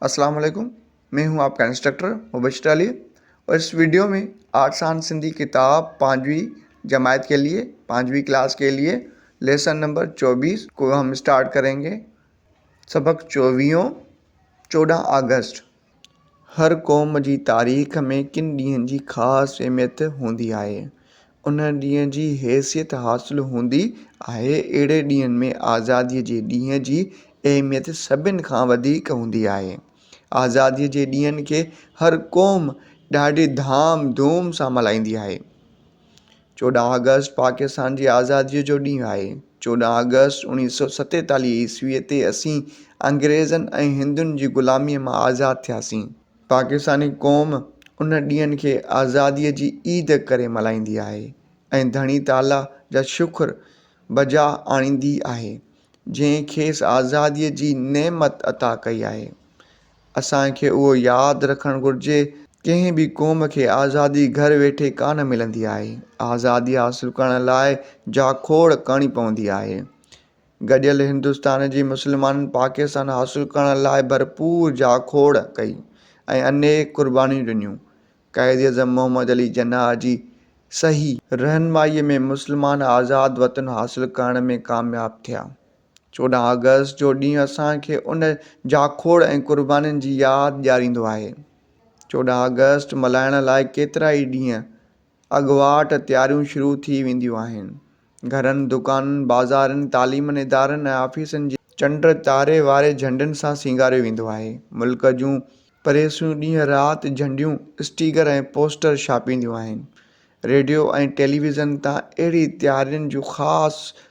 अस्सलाम वालेकुम। मैं हूं आपका इंस्ट्रक्टर मुबशर अली और इस वीडियो में आसान सिंधी किताब 5वीं जमात के लिए 5वीं क्लास के लिए लेसन नंबर 24 को हम स्टार्ट करेंगे। सबक 24 14 अगस्त। हर क़ौम जी तारीख़ में किन ॾींहंनि जी ख़ासि अहमियत हूंदी आहे। उन ॾींहं जी हैसियत हासिल हूंदी आहे। अहिड़े ॾींहंनि में आज़ादीअ जे ॾींहं जी अहमियत सभिनि खां वधीक हूंदी आहे। आज़ादीअ जे ॾींहंनि खे हर क़ौम ॾाढी धाम धूम सां मल्हाईंदी आहे। 14 अगस्त पाकिस्तान जी आज़ादीअ जो ॾींहुं आहे। 14 अगस्त 1947 ईस्वीअ ते असीं अंग्रेज़नि ऐं हिंदुनि जी ग़ुलामीअ मां आज़ादु थियासीं। पाकिस्तानी क़ौम उन ॾींहंनि खे आज़ादीअ जी ईद करे मल्हाईंदी आहे ऐं धणी ताला जा शुक्र बजा आणींदी आहे जंहिं खेसि आज़ादीअ जी नेमत अता कई आहे। असांखे उहो यादि रखणु घुरिजे कंहिं बि क़ौम खे आज़ादी घर वेठे कान मिलंदी आहे। आज़ादी हासिल करण लाइ जाखोड़ करणी पवंदी आहे। गॾियल हिंदुस्तान जी मुस्लमाननि पाकिस्तान हासिल करण लाइ भरपूर जाखोड़ कई ऐं अनेक क़ुर्बानियूं ॾिनियूं। क़ाइद आज़म मोहम्मद अली जिन्नाह जी सही रहनुमाईअ में मुस्लमान आज़ादु वतन हासिल करण में कामयाबु थिया। 14 अगस्त जो ॾींहुं असांखे उन जाखोड़ ऐं क़ुर्बानियुनि जी यादि ॾियारींदो आहे। 14 अगस्त मल्हाइण लाइ केतिरा ई ॾींहं अॻुवाट तयारियूं शुरू थी वेंदियूं आहिनि। घरनि, दुकाननि, बाज़ारनि, तालीमनि इदारनि ऐं ऑफिसनि जे चंड तारे वारे झंडनि सां सींगारियो वेंदो आहे। मुल्क जूं प्रेसूं ॾींहुं राति झंडियूं, स्टिकर ऐं पोस्टर छापींदियूं आहिनि। रेडियो ऐं टेलीविज़न तां अहिड़ी तयारियुनि जूं ख़ासि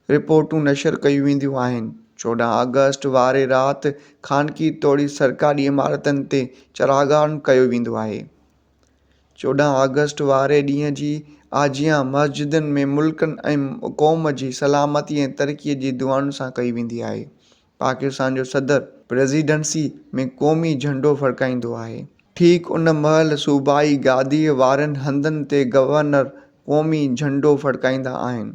रिपोर्टूं नशर कयूं वेंदियूं आहिनि। 14 अगस्त वारे राति ख़ानगी तौड़ी सरकारी इमारतनि ते चरागान कयो वेंदो आहे। 14 अगस्त वारे ॾींहं जी आजियां मस्जिदनि में मुल्कनि ऐं क़ौम जी सलामती ऐं तरक़ीअ जी दुआउनि सां कई वेंदी आहे। पाकिस्तान जो सदर प्रेज़िडेंसी में क़ौमी झंडो फड़काईंदो आहे। ठीक उन महिल सूबाई गादीअ वारनि हंधनि ते गवर्नर क़ौमी झंडो फड़काईंदा आहिनि।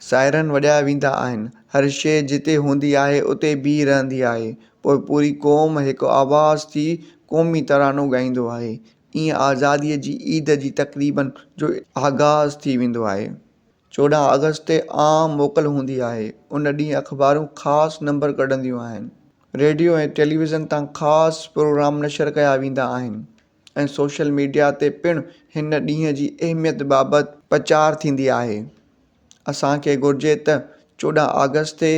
सायरन वॼाया वेंदा आहिनि। हर शइ जिते हूंदी आहे उते बीह रहंदी आहे। पोइ पूरी क़ौम हिकु आवाज़ थी क़ौमी तरानो ॻाईंदो आहे। ईअं आज़ादीअ जी ईद जी तक़रीबन जो आगाज़ थी वेंदो आहे। 14 अगस्त ते आम मोकल हूंदी आहे। उन ॾींहुं अख़बारूं ख़ासि नंबर कढंदियूं आहिनि। रेडियो ऐं टेलीविज़न तां ख़ासि प्रोग्राम नशर कया वेंदा आहिनि ऐं सोशल मीडिया ते पिणु हिन ॾींहं जी अहमियत बाबति प्रचार थींदी आहे। असांखे घुरिजे त 14 अगस्त ते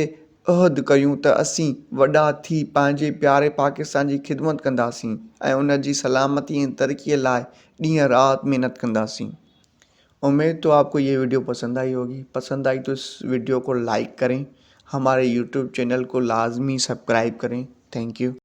अहद कयूं त असीं वॾा थी पंहिंजे प्यारे पाकिस्तान जी ख़िदमत कंदासीं ऐं उन जी सलामती ऐं तरक़ीअ लाइ ॾींहं राति महिनत कंदासीं। उम्मीद तो आपको ये वीडियो पसंद आई होगी। पसंद आई तो इस वीडियो को लाइक करें। हमारे यूट्यूब चैनल को लाजमी सब्सक्राइब करें। Thank U.